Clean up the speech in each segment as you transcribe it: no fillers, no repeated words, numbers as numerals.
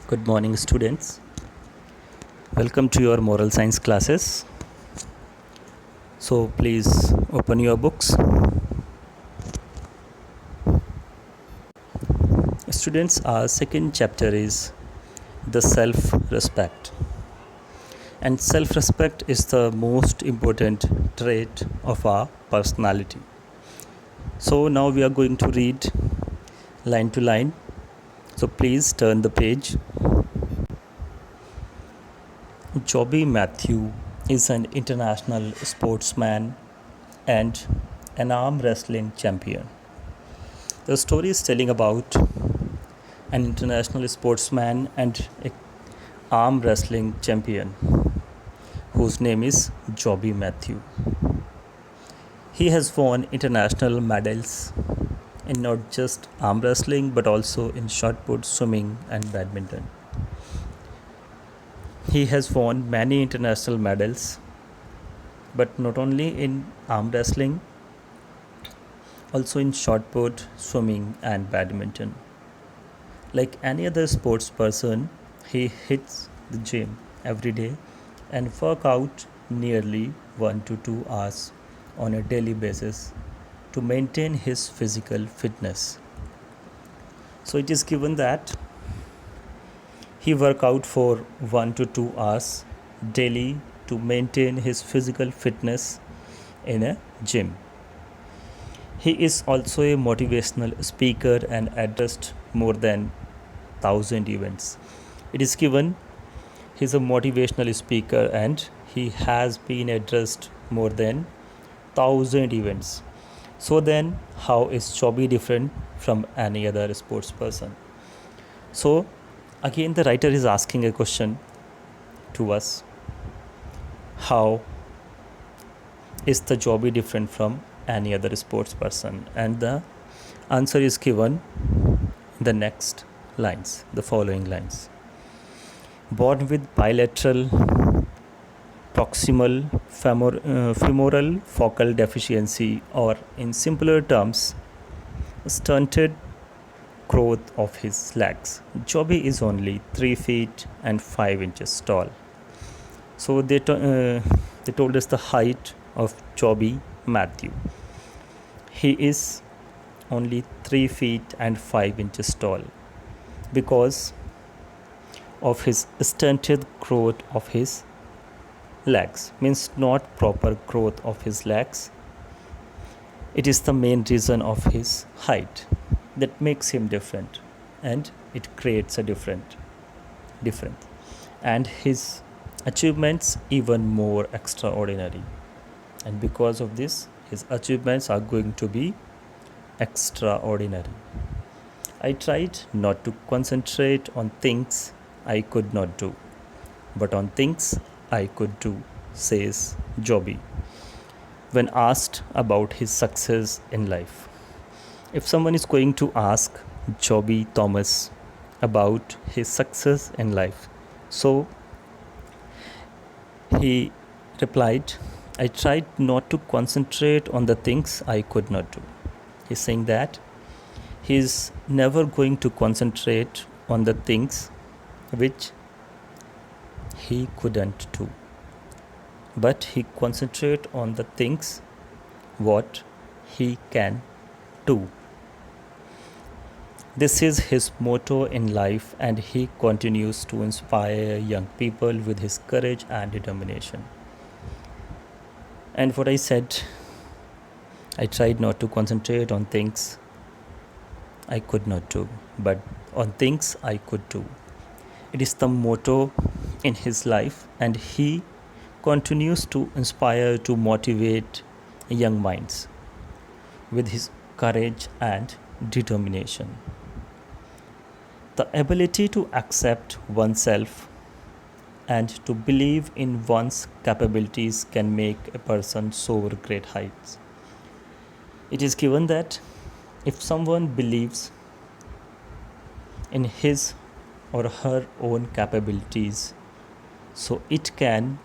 Good morning, students. Welcome to your moral science classes. So please open your books. Students, our second chapter is the self-respect. And self-respect is the most important trait of our personality. So now we are going to read line to line. So please turn the page. Joby Matthew is an international sportsman and an arm wrestling champion. The story is telling about an international sportsman and an arm wrestling champion whose name is Joby Matthew. He has won international medals in not just arm wrestling but also in shot put, swimming and badminton. He has won many international medals, but not only in arm wrestling, also in shot put, swimming and badminton. Like any other sports person, he hits the gym every day and work out nearly 1 to 2 hours on a daily basis to maintain his physical fitness. So it is given that he work out for 1 to 2 hours daily to maintain his physical fitness in a gym. He is also a motivational speaker and addressed more than 1,000 events. It is given he is a motivational speaker and he has been addressed more than 1,000 events. So then, how is Joby different from any other sports person? So again, the writer is asking a question to us. How is the Joby different from any other sports person? And the answer is given in the next lines, the following lines. Born with bilateral proximal femoral focal deficiency, or in simpler terms, stunted growth of his legs. Joby is only 3 feet and 5 inches tall. So they told us the height of Joby Matthew. He is only 3 feet and 5 inches tall because of his stunted growth of his legs. Means not proper growth of his legs. It is the main reason of his height that makes him different, and it creates a different, and his achievements even more extraordinary. And because of this, his achievements are going to be extraordinary. I tried not to concentrate on things I could not do, but on things I could do, says Joby, when asked about his success in life. If someone is going to ask Joby Thomas about his success in life, so he replied, I tried not to concentrate on the things I could not do. He's saying that he's never going to concentrate on the things which he couldn't do, but he concentrate on the things what he can do. This is his motto in life, and he continues to inspire young people with his courage and determination. And what I said, I tried not to concentrate on things I could not do, but on things I could do. It is the motto in his life, and he continues to inspire, to motivate young minds with his courage and determination. The ability to accept oneself and to believe in one's capabilities can make a person soar great heights. It is given that if someone believes in his or her own capabilities, so it can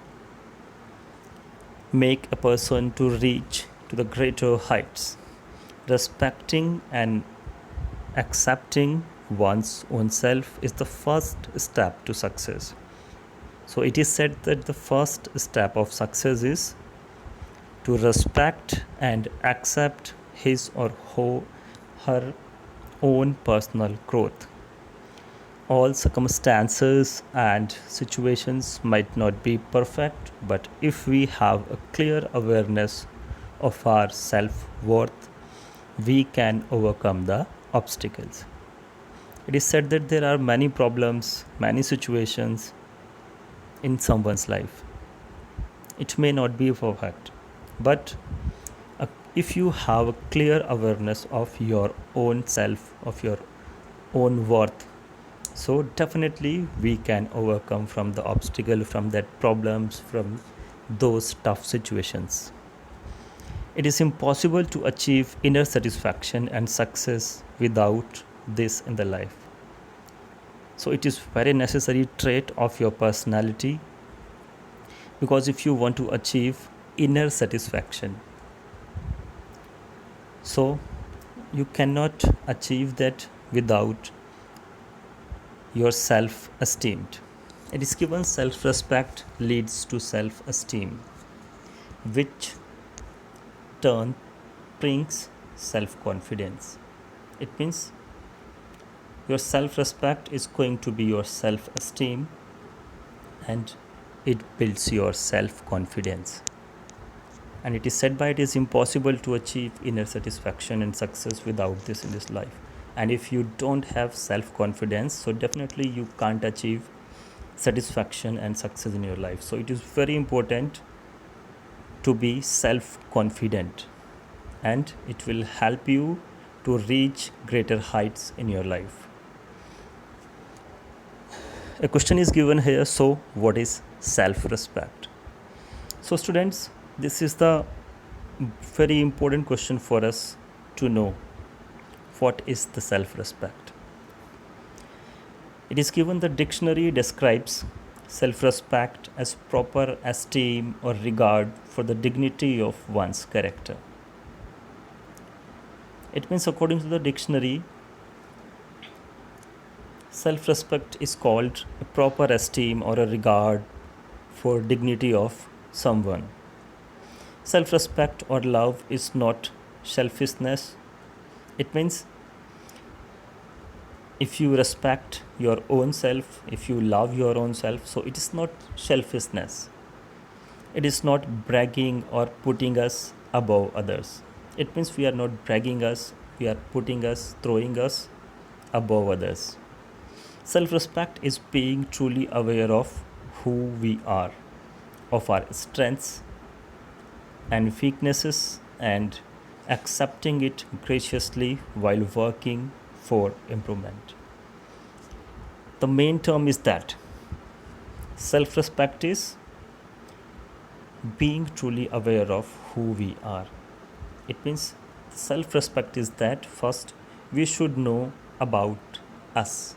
make a person to reach to the greater heights. Respecting and accepting one's own self is the first step to success. So it is said that the first step of success is to respect and accept his or her own personal growth. All circumstances and situations might not be perfect, but if we have a clear awareness of our self worth, we can overcome the obstacles. It is said that there are many problems, many situations in someone's life. It may not be perfect, but if you have a clear awareness of your own self, of your own worth, so definitely we can overcome from the obstacle, from that problems, from those tough situations. It is impossible to achieve inner satisfaction and success without this in the life. So it is very necessary trait of your personality, because if you want to achieve inner satisfaction, so you cannot achieve that without your self-esteem. It is given self-respect leads to self-esteem, which turn brings self-confidence. It means your self-respect is going to be your self-esteem, and it builds your self-confidence. And it is said by it is impossible to achieve inner satisfaction and success without this in this life. And if you don't have self-confidence, so definitely you can't achieve satisfaction and success in your life. So it is very important to be self-confident, and it will help you to reach greater heights in your life. A question is given here, so what is self-respect? So students, this is the very important question for us to know. What is the self-respect? It is given the dictionary describes self-respect as proper esteem or regard for the dignity of one's character. It means, according to the dictionary, self-respect is called a proper esteem or a regard for dignity of someone. Self-respect or love is not selfishness. It means if you respect your own self, if you love your own self, so it is not selfishness. It is not bragging or putting us above others. It means we are not bragging us, we are putting us, throwing us above others. Self-respect is being truly aware of who we are, of our strengths and weaknesses, and accepting it graciously while working for improvement. The main term is that self-respect is being truly aware of who we are. It means self-respect is that first we should know about us,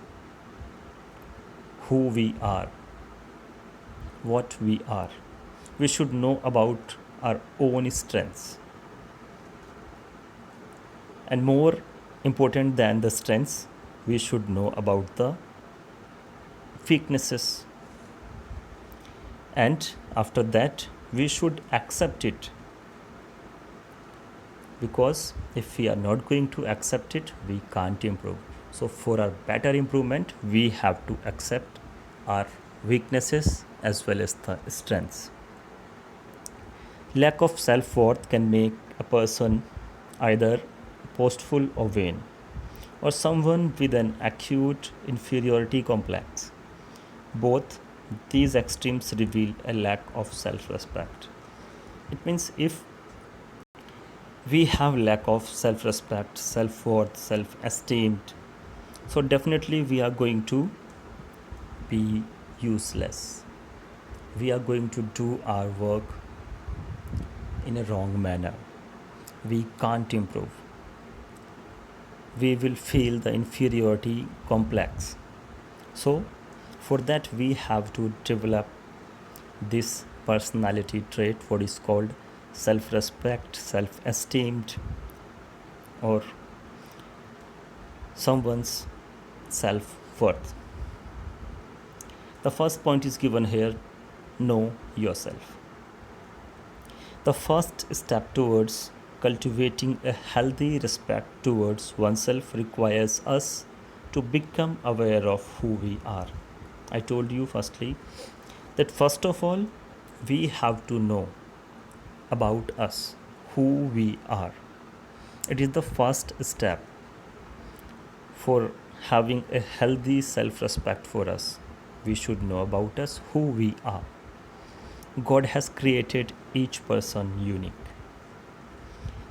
who we are, what we are. We should know about our own strengths. And more important than the strengths, we should know about the weaknesses. And after that, we should accept it. Because if we are not going to accept it, we can't improve. So for our better improvement, we have to accept our weaknesses as well as the strengths. Lack of self-worth can make a person either boastful or vain, or someone with an acute inferiority complex. Both these extremes reveal a lack of self-respect. It means if we have lack of self-respect, self-worth, self-esteem, so definitely we are going to be useless. We are going to do our work in a wrong manner. We can't improve. We will feel the inferiority complex. So for that we have to develop this personality trait, what is called self-respect, self-esteemed, or someone's self-worth. The first point is given here: know yourself. The first step towards cultivating a healthy respect towards oneself requires us to become aware of who we are. I told you firstly that first of all, we have to know about us, who we are. It is the first step for having a healthy self respect for us. We should know about us, who we are. God has created each person unique.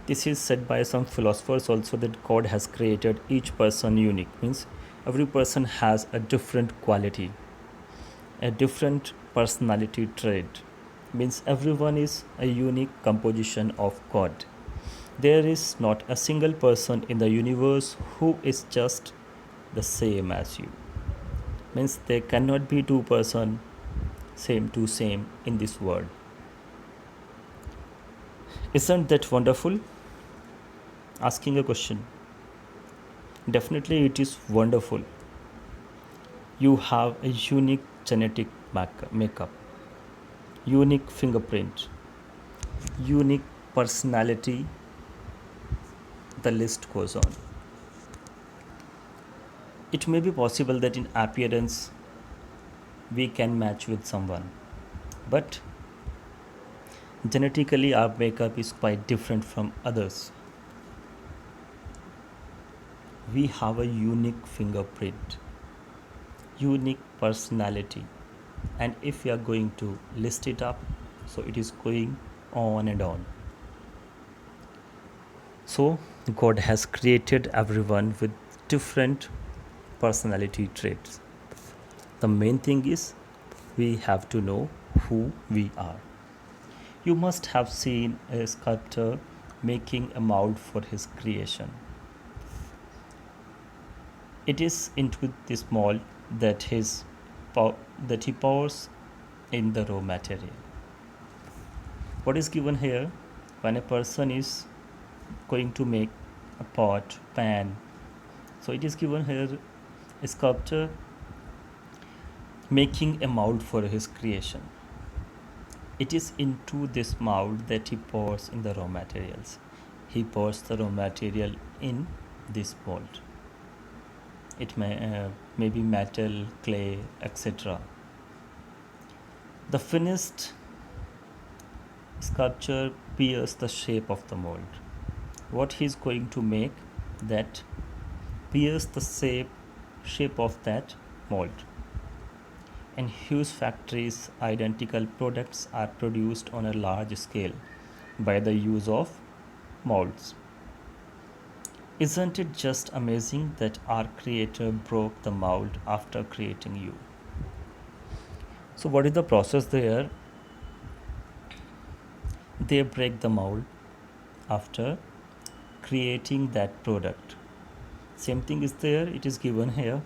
This is said by some philosophers also, that God has created each person unique. Means every person has a different quality, a different personality trait. Means everyone is a unique composition of God. There is not a single person in the universe who is just the same as you. Means there cannot be two person same to same in this world. Isn't that wonderful? Asking a question. Definitely it is wonderful. You have a unique genetic makeup, unique fingerprint, unique personality, the list goes on. It may be possible that in appearance we can match with someone, but genetically our makeup is quite different from others. We have a unique fingerprint, unique personality, and if we are going to list it up, so it is going on and on. So God has created everyone with different personality traits. The main thing is we have to know who we are. You must have seen a sculptor making a mold for his creation. It is into this mold that he pours in the raw material. What is given here, when a person is going to make a pot, pan, so it is given here a sculptor making a mold for his creation. It is into this mold that he pours in the raw materials. He pours the raw material in this mold. It may be metal, clay, etc. The finished sculpture pierces the shape of the mold. What he is going to make, that pierce the shape of that mold. In huge factories, identical products are produced on a large scale by the use of molds. Isn't it just amazing that our Creator broke the mold after creating you? So, what is the process there? They break the mold after creating that product. Same thing is there, it is given here.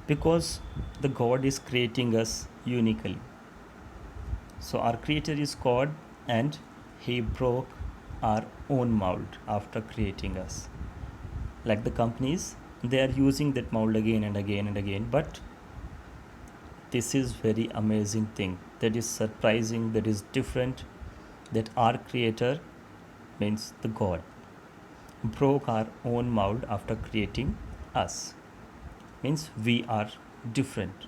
Because the God is creating us uniquely. So, our Creator is God and He broke our own mold after creating us. Like the companies, they are using that mold again and again and again, but this is very amazing thing, that is surprising, that is different, that our Creator, means the God, broke our own mold after creating us. Means we are different.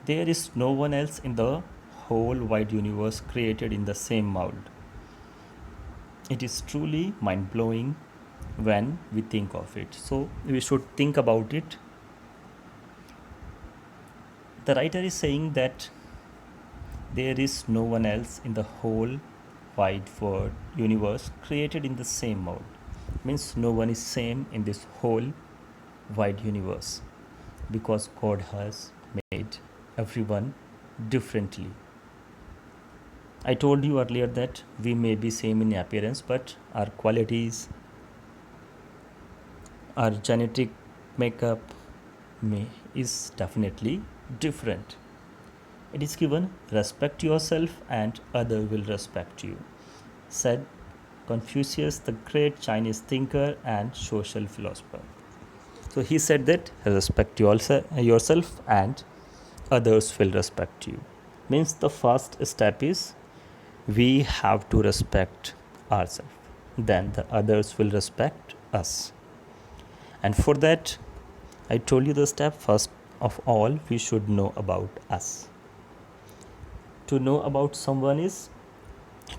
There is no one else in the whole wide universe created in the same mold. It is truly mind-blowing when we think of it. So we should think about it. The writer is saying that there is no one else in the whole wide world universe created in the same mold. Means no one is same in this whole wide universe, because God has made everyone differently. I told you earlier that we may be same in appearance, but our qualities, our genetic makeup, may is definitely different. It is given respect yourself and other will respect you, said Confucius, the great Chinese thinker and social philosopher. So he said that respect yourself and others will respect you. Means the first step is we have to respect ourselves. Then the others will respect us. And for that, I told you the step first of all, we should know about us. To know about someone is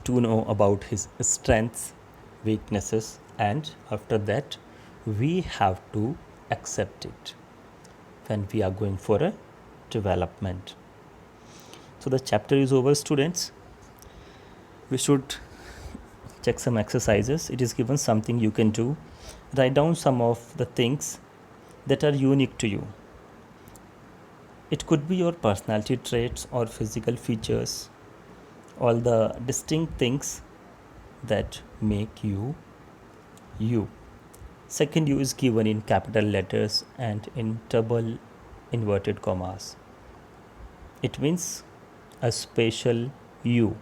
to know about his strengths, weaknesses, and after that, we have to accept it when we are going for a development. So the chapter is over, students. We should check some exercises. It is given something you can do. Write down some of the things that are unique to you. It could be your personality traits or physical features, all the distinct things that make you you. Second U is given in capital letters and in double inverted commas. It means a special you.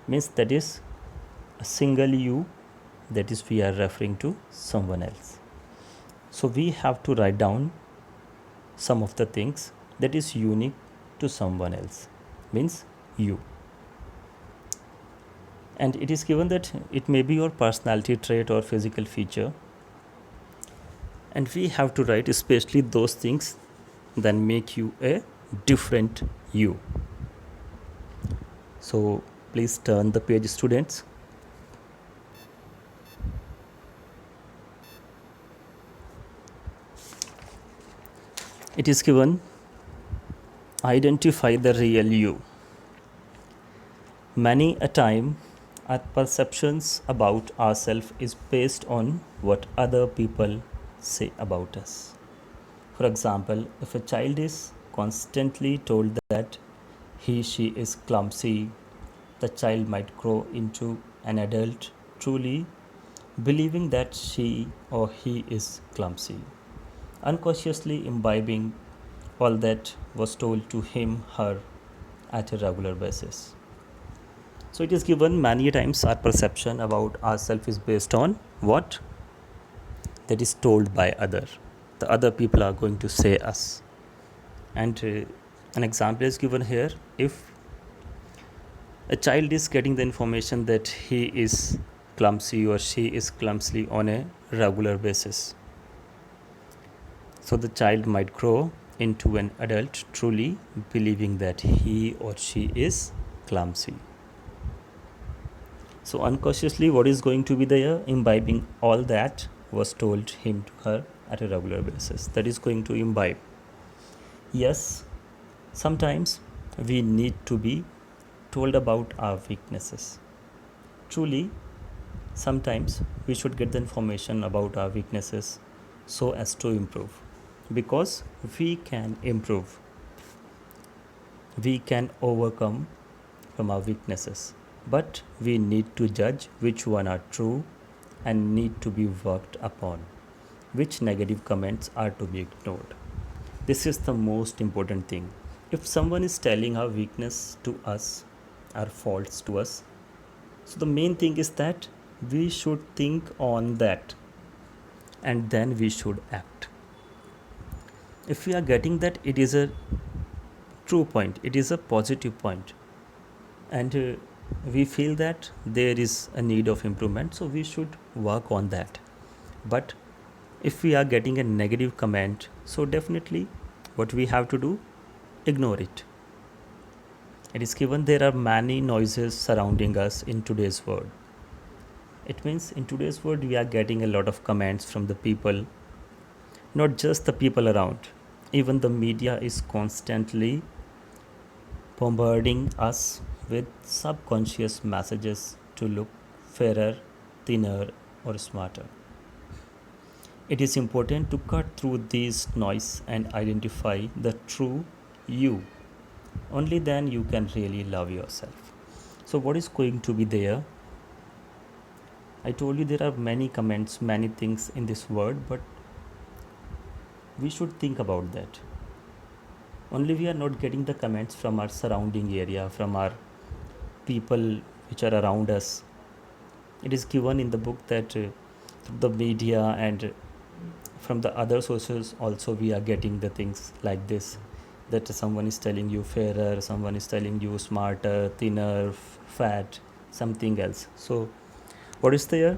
Means that is a single you, that is we are referring to someone else. So we have to write down some of the things that is unique to someone else, means you. And it is given that it may be your personality trait or physical feature, and we have to write especially those things that make you a different you. So please turn the page, students. It is given identify the real you. Many a time our perceptions about ourselves is based on what other people say about us. For example, if a child is constantly told that she is clumsy, the child might grow into an adult truly believing that she or he is clumsy, unconsciously imbibing all that was told to him, her at a regular basis. So it is given many times our perception about ourselves is based on what that is told by other. The other people are going to say us. And an example is given here. If a child is getting the information that he is clumsy or she is clumsy on a regular basis, so the child might grow into an adult truly believing that he or she is clumsy. So unconsciously, what is going to be there? Imbibing all that was told him to her at a regular basis. That is going to imbibe. Yes, sometimes we need to be told about our weaknesses. Truly, sometimes we should get the information about our weaknesses so as to improve. Because we can improve. We can overcome from our weaknesses. But we need to judge which one are true and need to be worked upon, which negative comments are to be ignored. This is the most important thing. If someone is telling our weakness to us, our faults to us, so the main thing is that we should think on that and then we should act. If we are getting that it is a true point, it is a positive point, and we feel that there is a need of improvement, so we should work on that. But if we are getting a negative comment, so definitely what we have to do, ignore it. It is given there are many noises surrounding us in today's world. It means in today's world we are getting a lot of comments from the people, not just the people around. Even the media is constantly bombarding us with subconscious messages to look fairer, thinner, or smarter. It is important to cut through this noise and identify the true you. Only then you can really love yourself. So, what is going to be there? I told you there are many comments, many things in this world, but We should think about that. Only we are not getting the comments from our surrounding area, from our people which are around us. It is given in the book that through the media and from the other sources also we are getting the things like this, that someone is telling you fairer, someone is telling you smarter, thinner, fat, something else. So what is there?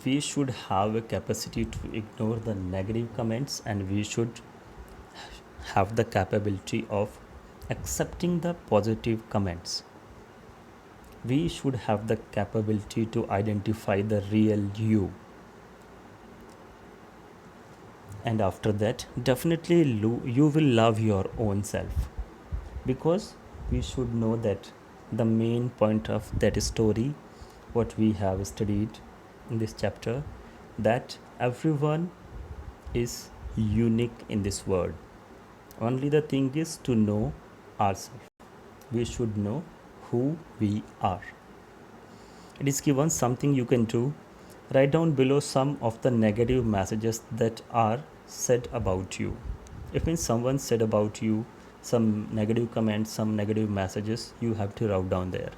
We should have a capacity to ignore the negative comments, and we should have the capability of accepting the positive comments. We should have the capability to identify the real you. And after that, definitely you will love your own self, because we should know that the main point of that story, what we have studied in this chapter, that everyone is unique in this world. Only the thing is to know ourselves. We should know who we are. It is given something you can do. Write down below some of the negative messages that are said about you. If means someone said about you some negative comments, some negative messages, you have to write down there.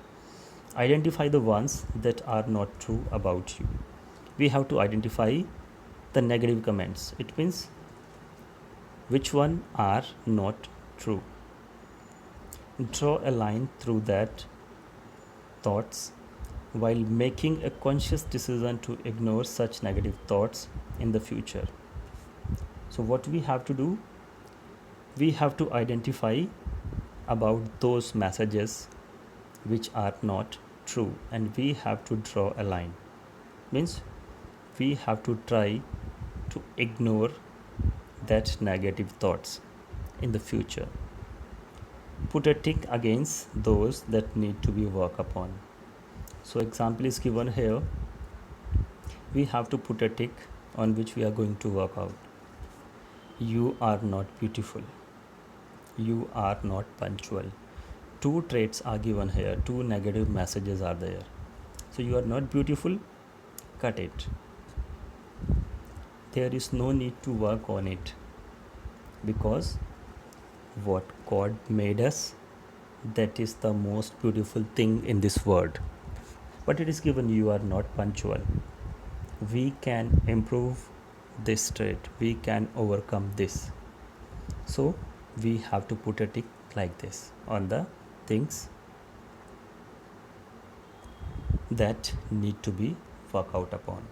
Identify the ones that are not true about you. We have to identify the negative comments. It means which one are not true. Draw a line through that thoughts while making a conscious decision to ignore such negative thoughts in the future. So what we have to do, we have to identify about those messages which are not true, and we have to draw a line. Means we have to try to ignore that negative thoughts in the future. Put a tick against those that need to be worked upon. So example is given here. We have to put a tick on which we are going to work out. You are not beautiful. You are not punctual. Two traits are given here. Two negative messages are there. So you are not beautiful. Cut it. There is no need to work on it, because what God made us, that is the most beautiful thing in this world. But it is given you are not punctual. We can improve this trait. We can overcome this. So we have to put a tick like this on the things that need to be worked out upon.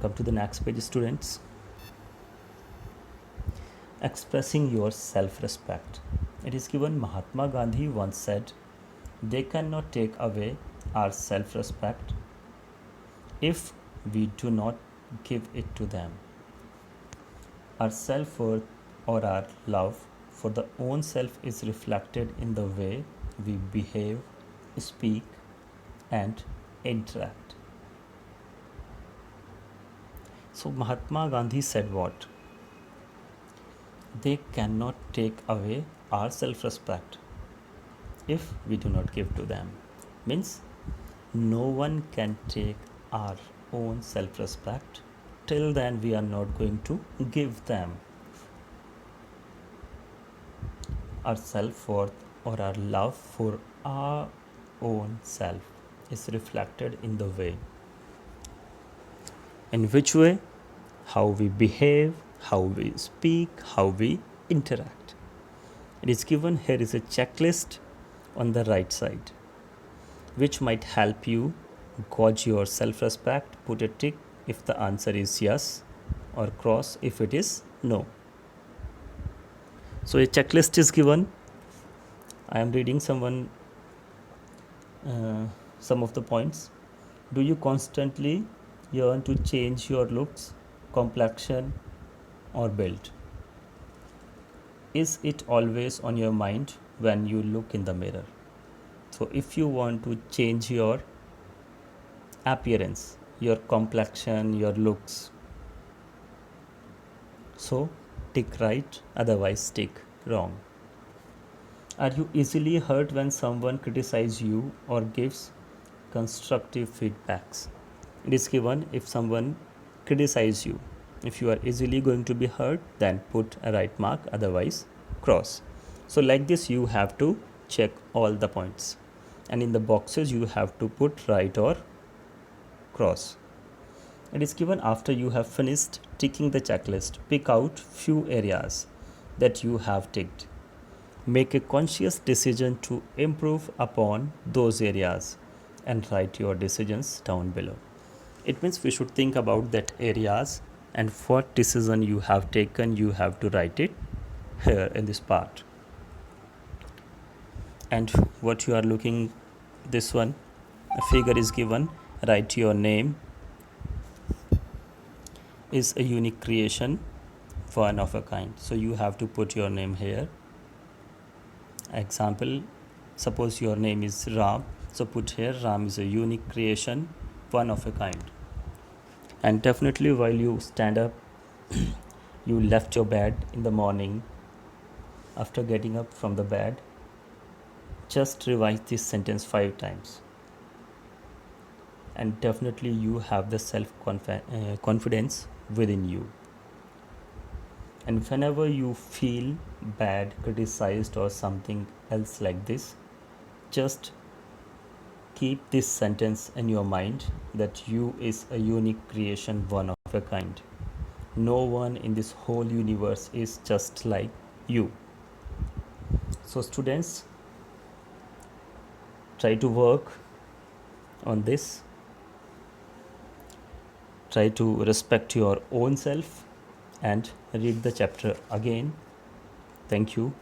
Come to the next page, students. Expressing your self-respect. It is given Mahatma Gandhi once said, they cannot take away our self-respect if we do not give it to them. Our self-worth or our love for the own self is reflected in the way we behave, speak, and interact. So Mahatma Gandhi said what? They cannot take away our self-respect if we do not give to them. Means no one can take our own self-respect till then we are not going to give them. Our self-worth or our love for our own self is reflected in the way. In which way? How we behave, how we speak, how we interact. It is given here is a checklist on the right side, which might help you gauge your self-respect. Put a tick if the answer is yes, or cross if it is no. So a checklist is given. I am reading some of the points. Do you constantly yearn to change your looks, complexion, or build? Is it always on your mind when you look in the mirror? So if you want to change your appearance, your complexion, your looks, so tick right, otherwise tick wrong. Are you easily hurt when someone criticizes you or gives constructive feedbacks? It is given if someone criticize you. If you are easily going to be hurt, then put a right mark, otherwise cross. So like this you have to check all the points, and in the boxes you have to put right or cross. It is given after you have finished ticking the checklist. Pick out few areas that you have ticked. Make a conscious decision to improve upon those areas and write your decisions down below. It means we should think about that areas and what decision you have taken, you have to write it here in this part. And what you are looking, this one, a figure is given, write your name is a unique creation, one of a kind. So you have to put your name here. Example, suppose your name is Ram, so put here Ram is a unique creation, one of a kind. And definitely while you stand up, you left your bed in the morning, after getting up from the bed, just revise this sentence 5 times, and definitely you have the self confidence within you. And whenever you feel bad, criticized, or something else like this, just keep this sentence in your mind that you is a unique creation, one of a kind. No one in this whole universe is just like you. So students, try to work on this. Try to respect your own self and read the chapter again. Thank you.